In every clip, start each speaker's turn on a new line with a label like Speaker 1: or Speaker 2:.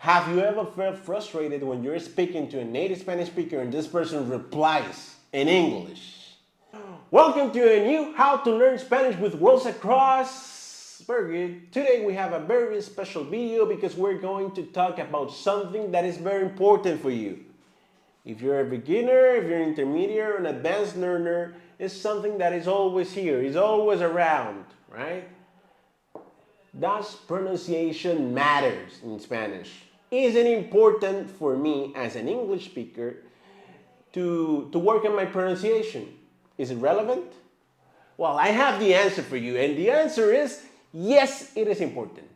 Speaker 1: Have you ever felt frustrated when you're speaking to a native Spanish speaker and this person replies in English? Welcome to a new How to Learn Spanish with Worlds Across. Very good. Today we have a very special video because we're going to talk about something that is very important for you. If you're a beginner, if you're an intermediate or an advanced learner, it's something that is always here, is always around, right? Does pronunciation matters in Spanish? Is it important for me as an English speaker to work on my pronunciation? Is it relevant? Well, I have the answer for you, and the answer is yes, it is important.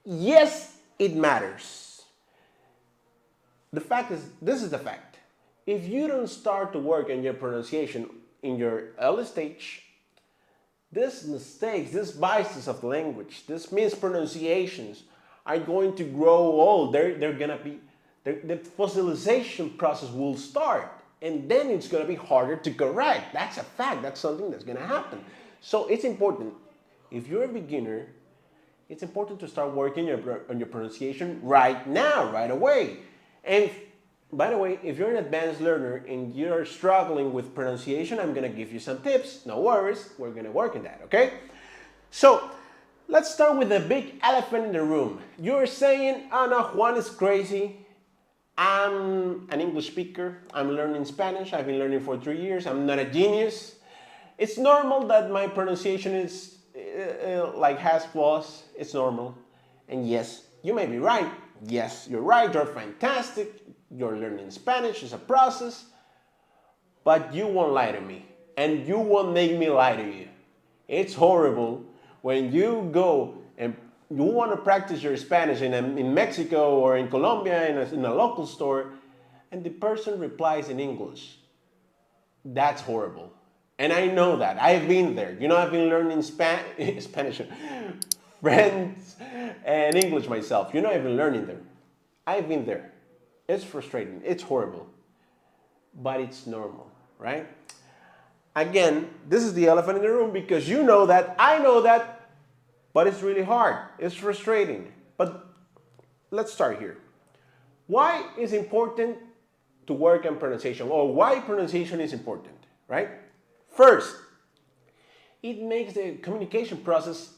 Speaker 1: Yes, it matters. The fact is, this is the fact. If you don't start to work on your pronunciation in your early stage, these mistakes, these biases of the language, these mispronunciations are going to grow old. They're gonna be, the fossilization process will start, and then it's gonna be harder to correct. That's a fact. That's something that's gonna happen. So it's important. If you're a beginner, it's important to start working on your pronunciation right now, right away. And by the way, if you're an advanced learner and you're struggling with pronunciation, I'm gonna give you some tips. No worries, we're gonna work on that, okay? So, let's start with the big elephant in the room. You're saying, oh no, Juan is crazy. I'm an English speaker. I'm learning Spanish. I've been learning for 3 years. I'm not a genius. It's normal that my pronunciation is has flaws. It's normal. And yes, you may be right. Yes, you're right. You're fantastic. You're learning Spanish. It's a process. But you won't lie to me. And you won't make me lie to you. It's horrible when you go and you want to practice your Spanish in Mexico or in Colombia in a local store, and the person replies in English. That's horrible. And I know that. I've been there. You know, I've been learning Spanish, French, and English myself. You know, I've been learning there. I've been there. It's frustrating. It's horrible. But it's normal, right? Again, this is the elephant in the room because you know that, I know that, but it's really hard. It's frustrating. But let's start here. Why is it important to work on pronunciation, or why pronunciation is important, right? First, it makes the communication process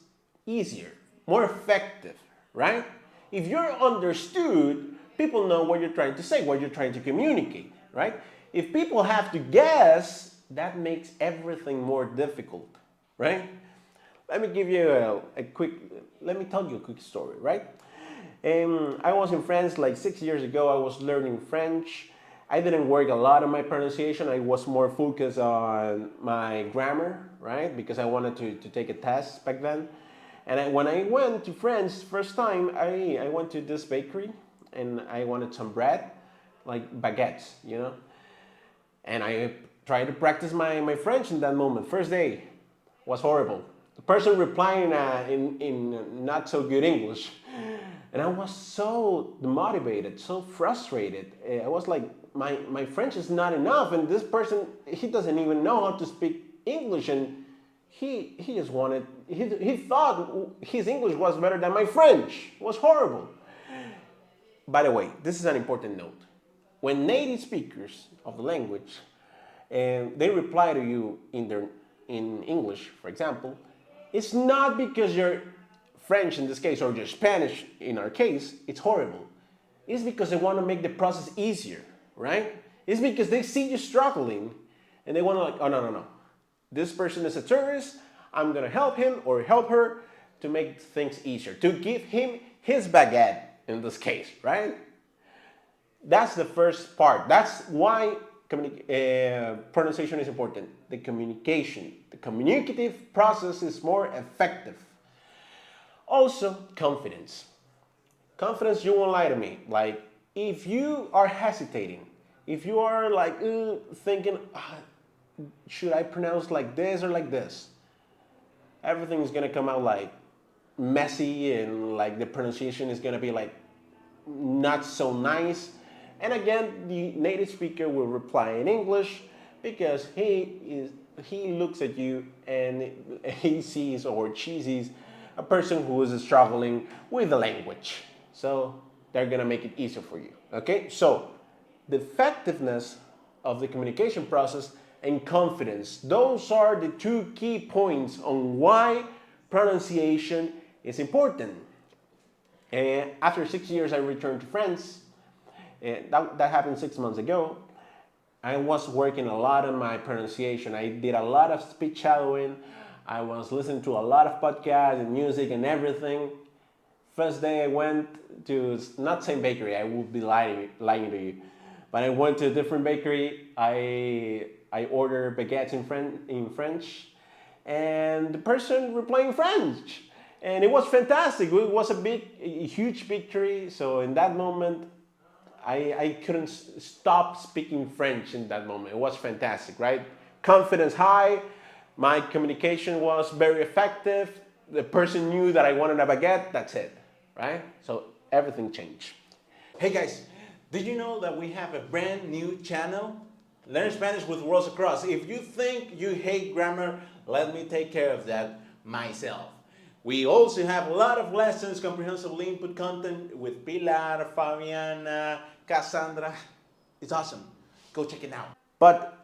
Speaker 1: easier, more effective, right? If you're understood, people know what you're trying to say, what you're trying to communicate, right? If people have to guess, that makes everything more difficult, right? Let me give you let me tell you a quick story, right? I was in France like 6 years ago. I was learning French. I didn't work a lot on my pronunciation. I was more focused on my grammar, right? Because I wanted to take a test back then. And when I went to France first time, I went to this bakery and I wanted some bread, like baguettes, you know? And I tried to practice my French in that moment. First day was horrible. The person replying in not so good English. And I was so demotivated, so frustrated. I was like, my French is not enough. And this person, he doesn't even know how to speak English. And he just wanted, he thought his English was better than my French. It was horrible. By the way, this is an important note. When native speakers of the language, and they reply to you in English, for example, it's not because you're French in this case or you're Spanish in our case, it's horrible. It's because they want to make the process easier, right? It's because they see you struggling and they want to like, oh no. This person is a tourist, I'm going to help him or help her to make things easier, to give him his baguette in this case, right? That's the first part. That's why pronunciation is important. The communication, the communicative process is more effective. Also, confidence. Confidence, you won't lie to me. Like, if you are hesitating, if you are like thinking, should I pronounce like this or like this? Everything is gonna come out like messy and like the pronunciation is gonna be like not so nice. And again, the native speaker will reply in English because he looks at you and he sees or she sees a person who is struggling with the language. So they're gonna make it easier for you. Okay, so the effectiveness of the communication process and confidence, those are the two key points on why pronunciation is important. And after 6 years, I returned to France. That happened 6 months ago. I was working a lot on my pronunciation. I did a lot of speech shadowing. I was listening to a lot of podcasts and music and everything. First day I went to, not same bakery, I would be lying to you. But I went to a different bakery. I ordered baguettes in French. And the person replied in French. And it was fantastic. It was a huge victory. So in that moment, I couldn't stop speaking French in that moment. It was fantastic, right? Confidence high. My communication was very effective. The person knew that I wanted a baguette. That's it, right? So everything changed.
Speaker 2: Hey guys, did you know that we have a brand new channel? Learn Spanish with Worlds Across. If you think you hate grammar, let me take care of that myself. We also have a lot of lessons, comprehensively input content with Pilar, Fabiana, Cassandra. It's awesome. Go check it out.
Speaker 1: But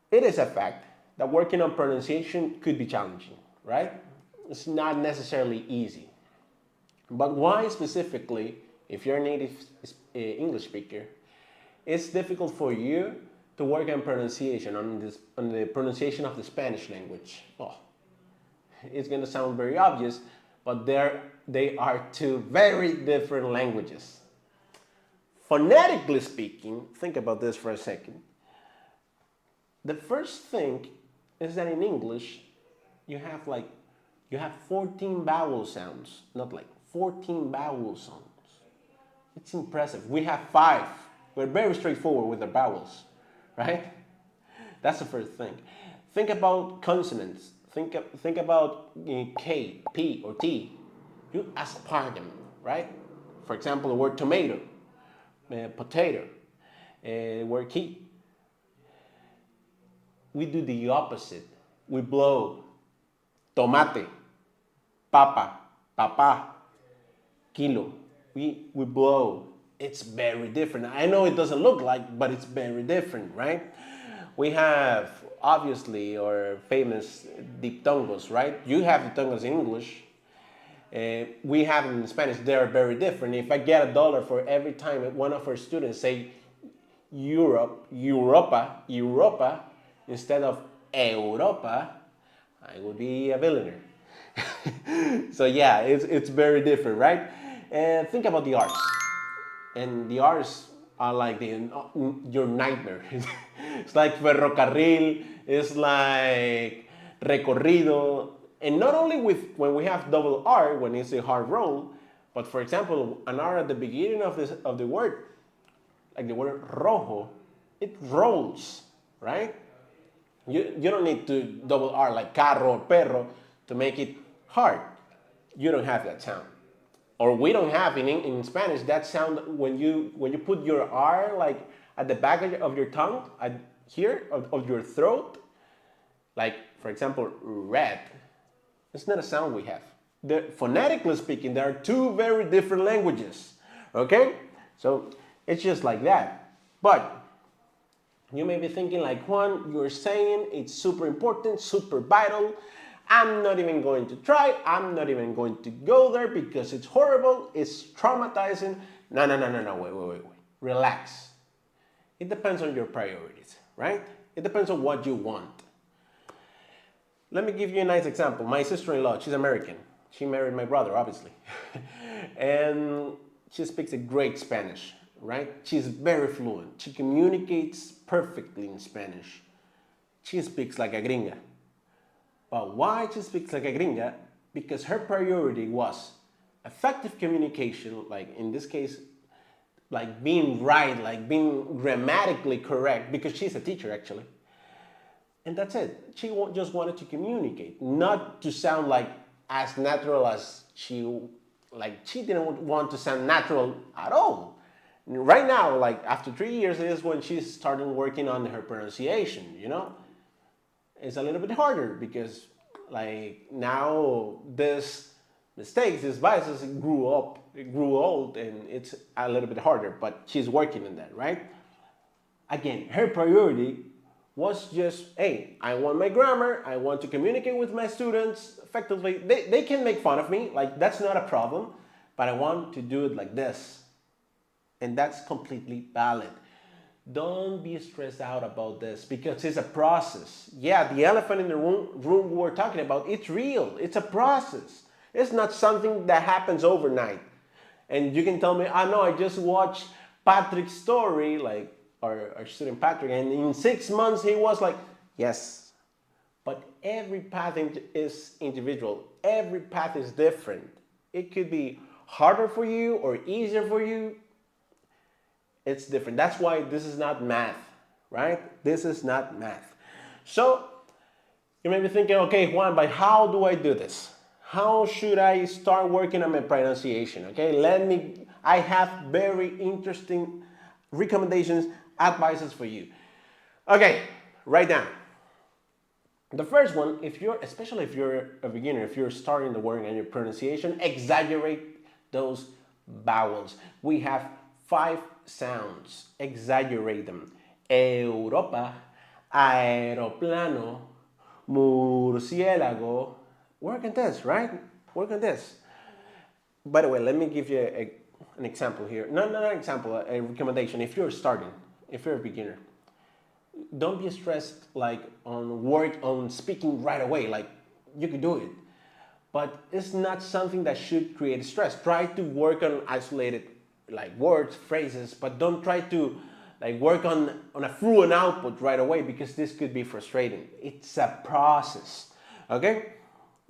Speaker 1: it is a fact that working on pronunciation could be challenging, right? It's not necessarily easy. But why specifically, if you're a native English speaker, it's difficult for you to work on pronunciation, on the pronunciation of the Spanish language? Oh, it's going to sound very obvious, but they are two very different languages. Phonetically speaking, think about this for a second. The first thing is that in English, you have 14 vowel sounds, not like 14 vowel sounds. It's impressive. We have 5. We're very straightforward with the vowels, right? That's the first thing. Think about consonants. Think about K, P, or T. You aspire them, right? For example, the word tomato, potato, word key. We do the opposite. We blow. Tomate, papa, papa, kilo. We blow. It's very different. I know it doesn't look like, but it's very different, right? We have, obviously, our famous Tongos, right? You have the Tongos in English. We have them in Spanish. They're very different. If I get $1 for every time one of our students say Europe, Europa, Europa, instead of Europa, I would be a billionaire. So yeah, it's very different, right? And think about the R's. And the R's are like your nightmare. It's like ferrocarril, it's like recorrido. And not only when we have double R, when it's a hard roll, but for example, an R at the beginning of the word, like the word rojo, it rolls, right? You don't need to double R like carro or perro to make it hard. You don't have that sound. Or we don't have in Spanish that sound when you put your R like at the back of your tongue, here of your throat, like for example, red. It's not a sound we have. Phonetically speaking, there are two very different languages. Okay? So it's just like that. But you may be thinking like, Juan, you're saying it's super important, super vital. I'm not even going to try. I'm not even going to go there because it's horrible. It's traumatizing. No. Wait. Relax. It depends on your priorities, right? It depends on what you want. Let me give you a nice example. My sister-in-law, she's American. She married my brother, obviously. And she speaks a great Spanish, right? She's very fluent. She communicates perfectly in Spanish. She speaks like a gringa. But why she speaks like a gringa? Because her priority was effective communication, like in this case, like being right, like being grammatically correct, because she's a teacher actually. And that's it. She just wanted to communicate, not to sound like as natural as she didn't want to sound natural at all. Right now, like after 3 years, is when she's starting working on her pronunciation, you know? It's a little bit harder because like now this mistakes, these biases grew up grew old and it's a little bit harder, but she's working on that, right? Again, her priority was just, hey, I want my grammar, I want to communicate with my students effectively. They can make fun of me, like that's not a problem, but I want to do it like this. And that's completely valid. Don't be stressed out about this because it's a process. Yeah, the elephant in the room we're talking about, it's real. It's a process. It's not something that happens overnight. And you can tell me, I know I just watched Patrick's story, like our student Patrick, and in 6 months he was like, yes. But every path is individual. Every path is different. It could be harder for you or easier for you. It's different. That's why this is not math, right? This is not math. So you may be thinking, okay, Juan, but how do I do this? How should I start working on my pronunciation? Okay, I have very interesting recommendations, advices for you. Okay, write down. The first one, especially if you're a beginner, if you're starting the word and your pronunciation, exaggerate those vowels. We have 5 sounds. Exaggerate them. Europa, aeroplano, murciélago. Work on this, right? Work on this. By the way, let me give you an example here. Not an example, a recommendation. If you're starting, if you're a beginner, don't be stressed like on speaking right away. Like you can do it, but it's not something that should create stress. Try to work on isolated like words, phrases, but don't try to like work on a fluent output right away because this could be frustrating. It's a process. Okay,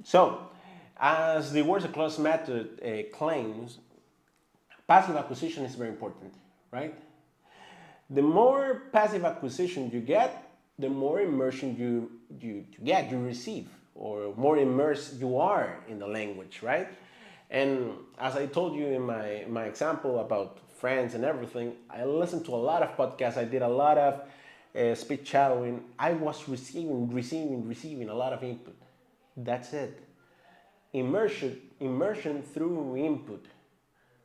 Speaker 1: so as the words across method claims, passive acquisition is very important, right? The more passive acquisition you get, the more immersion you receive, or more immersed you are in the language, right? And as I told you in my example about friends and everything, I listened to a lot of podcasts. I did a lot of speech shadowing. I was receiving a lot of input. That's it. Immersion through input.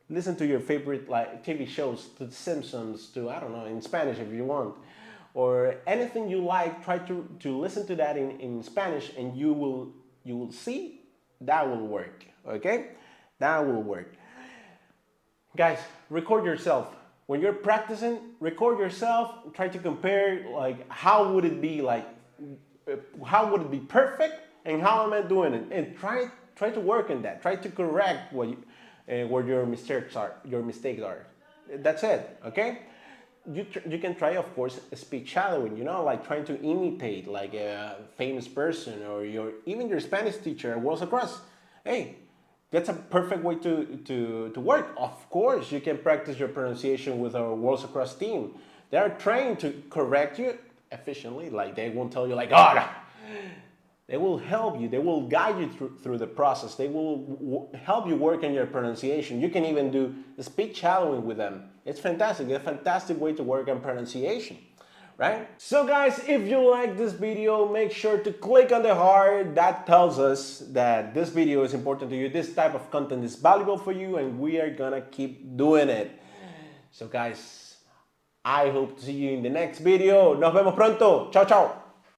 Speaker 1: Listen to your favorite like TV shows, to The Simpsons, to I don't know, in Spanish if you want, or anything you like. Try to listen to that in Spanish, and you will see that will work. Okay, that will work. Guys, record yourself when you're practicing. Record yourself. Try to compare like how would it be how would it be perfect, and how am I doing it, and try to work on that. Try to correct where your mistakes are. That's it. Okay. You can try, of course, speech shadowing. Like trying to imitate like a famous person or even your Spanish teacher at Worlds Across. Hey, that's a perfect way to work. Of course, you can practice your pronunciation with our Worlds Across team. They are trained to correct you efficiently. Like they won't tell you like, oh, they will help you. They will guide you through the process. They will help you work on your pronunciation. You can even do speech shadowing with them. It's fantastic. It's a fantastic way to work on pronunciation, right? So guys, if you like this video, make sure to click on the heart. That tells us that this video is important to you. This type of content is valuable for you, and we are gonna keep doing it. So guys, I hope to see you in the next video. Nos vemos pronto. Chao, chao.